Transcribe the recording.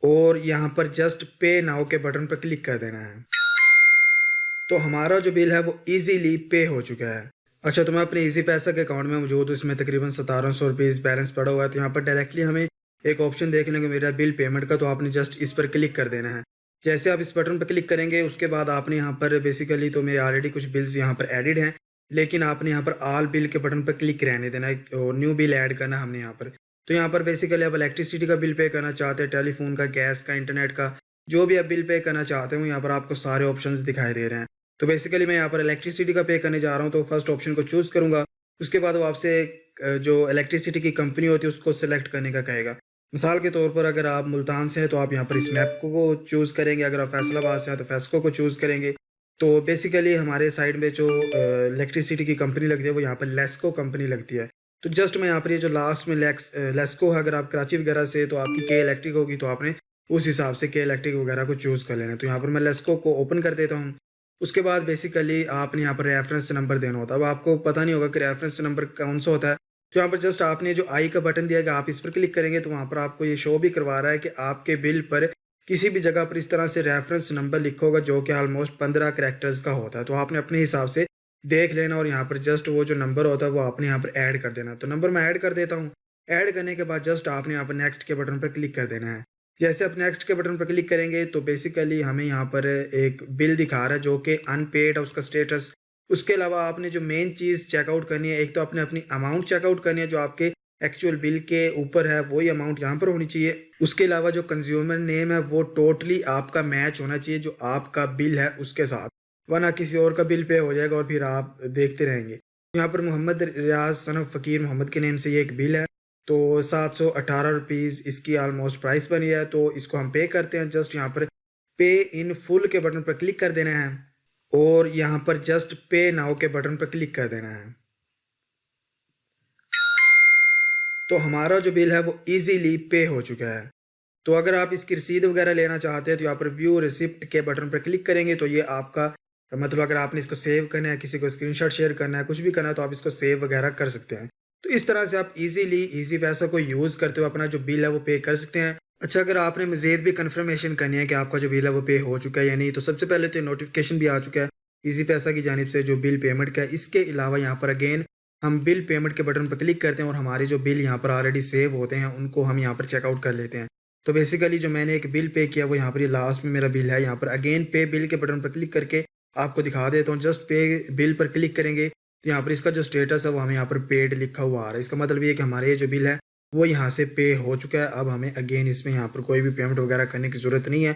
और यहाँ पर जस्ट पे नाउ के बटन पर क्लिक कर देना है। तो हमारा जो बिल है वो इजीली पे हो चुका है। अच्छा, तो मैं अपने इजी पैसा के अकाउंट में मौजूद हूँ, इसमें तकरीबन 1700 रुपीज़ बैलेंस पड़ा हुआ है। तो यहाँ पर डायरेक्टली हमें एक ऑप्शन देखने को मेरा बिल पेमेंट का, तो आपने जस्ट इस पर क्लिक कर देना है। जैसे आप इस बटन पर क्लिक करेंगे उसके बाद आपने यहाँ पर बेसिकली तो मेरे ऑलरेडी कुछ बिल्स यहाँ पर एडिड हैं, लेकिन आपने यहाँ पर ऑल बिल के बटन पर क्लिक रहने देना है और न्यू बिल ऐड करना हमने यहाँ पर। तो यहाँ पर बेसिकली आप इलेक्ट्रिसिटी का बिल पे करना चाहते हैं, टेलीफोन का, गैस का, इंटरनेट का, जो भी आप बिल पे करना चाहते हो यहाँ पर आपको सारे ऑप्शंस दिखाई दे रहे हैं। तो बेसिकली मैं यहाँ पर इलेक्ट्रिसिटी का पे करने जा रहा हूँ, तो फर्स्ट ऑप्शन को चूज़ करूँगा। उसके बाद वो आपसे जो इलेक्ट्रिसिटी की कंपनी होती है उसको सेलेक्ट करने का कहेगा। मिसाल के तौर पर अगर आप मुल्तान से हैं तो आप यहाँ पर इस मैप को चूज़ करेंगे, अगर आप फैसलाबाद से हैं तो फैसको को चूज़ करेंगे। तो बेसिकली हमारे साइड में जो इलेक्ट्रिसिटी की कंपनी लगती है वो यहाँ पर लेस्को कंपनी लगती है। तो जस्ट मैं यहाँ पर ये जो लास्ट में लेस्को है, अगर आप कराची वगैरह से तो आपकी के इलेक्ट्रिक होगी, तो आपने उस हिसाब से के इलेक्ट्रिक वगैरह को चूज़ कर लेना है। तो यहाँ पर मैं लेस्को को ओपन कर देता हूँ। उसके बाद बेसिकली आपने यहाँ पर रेफरेंस नंबर देना होता है। अब आपको पता नहीं होगा कि रेफरेंस नंबर कौन सा होता है, तो यहाँ पर जस्ट आपने जो आई का बटन दिया है आप इस पर क्लिक करेंगे तो वहाँ पर आपको ये शो भी करवा रहा है कि आपके बिल पर किसी भी जगह पर इस तरह से रेफरेंस नंबर लिखा होगा जो कि ऑलमोस्ट 15 कैरेक्टर्स का होता है। तो आपने अपने हिसाब से देख लेना और यहाँ पर जस्ट वो जो नंबर होता है वो आपने यहाँ पर ऐड कर देना। तो नंबर मैं ऐड कर देता हूँ। ऐड करने के बाद जस्ट आपने यहाँ पर नेक्स्ट के बटन पर क्लिक कर देना है। जैसे आप नेक्स्ट के बटन पर क्लिक करेंगे तो बेसिकली हमें यहाँ पर एक बिल दिखा रहा है जो कि अनपेड है उसका स्टेटस। उसके अलावा आपने जो मेन चीज़ चेकआउट करनी है, एक तो आपने अपनी अमाउंट चेकआउट करनी है जो आपके एक्चुअल बिल के ऊपर है, वही अमाउंट यहाँ पर होनी चाहिए। उसके अलावा जो कंज्यूमर नेम है वो टोटली आपका मैच होना चाहिए जो आपका बिल है उसके साथ, वरना किसी और का बिल पे हो जाएगा और फिर आप देखते रहेंगे। यहाँ पर मोहम्मद रियाज सन ऑफ फ़कीर मोहम्मद के नेम से ये एक बिल है, तो 718 रुपीज़ इसकी ऑलमोस्ट प्राइस बनी है। तो इसको हम पे करते हैं। जस्ट यहाँ पर पे इन फुल के बटन पर क्लिक कर देना है और यहाँ पर जस्ट पे नाउ के बटन पर क्लिक कर देना है। तो हमारा जो बिल है वो इजीली पे हो चुका है। तो अगर आप इसकी रसीद वगैरह लेना चाहते हैं तो यहाँ पर व्यू रिसिप्ट के बटन पर क्लिक करेंगे तो ये आपका मतलब अगर आपने इसको सेव करना है, किसी को स्क्रीनशॉट शेयर करना है, कुछ भी करना है तो आप इसको सेव वगैरह कर सकते हैं। तो इस तरह से आप इजीली इजी पैसा को यूज़ करते हुए अपना जो बिल है वो पे कर सकते हैं। अच्छा, अगर आपने मज़ीद भी कंफर्मेशन करनी है कि आपका जो बिल है वो पे हो चुका है या नहीं, तो सबसे पहले तो नोटिफिकेशन भी आ चुका है इजी पैसा की जानिब से जो बिल पेमेंट का है। इसके अलावा यहाँ पर अगेन हम बिल पेमेंट के बटन पर क्लिक करते हैं और हमारे जो बिल यहाँ पर ऑलरेडी सेव होते हैं उनको हम यहाँ पर चेकआउट कर लेते हैं। तो बेसिकली जो मैंने एक बिल पे किया वो यहाँ पर ये लास्ट में मेरा बिल है। यहाँ पर अगेन पे बिल के बटन पर क्लिक करके आपको दिखा देता हूँ। जस्ट पे बिल पर क्लिक करेंगे तो यहाँ पर इसका जो स्टेटस है वो हमें यहाँ पर पेड लिखा हुआ आ रहा है। इसका मतलब ये है कि हमारे ये जो बिल है वो यहाँ से पे हो चुका है। अब हमें अगेन इसमें यहाँ पर कोई भी पेमेंट वगैरह करने की ज़रूरत नहीं है।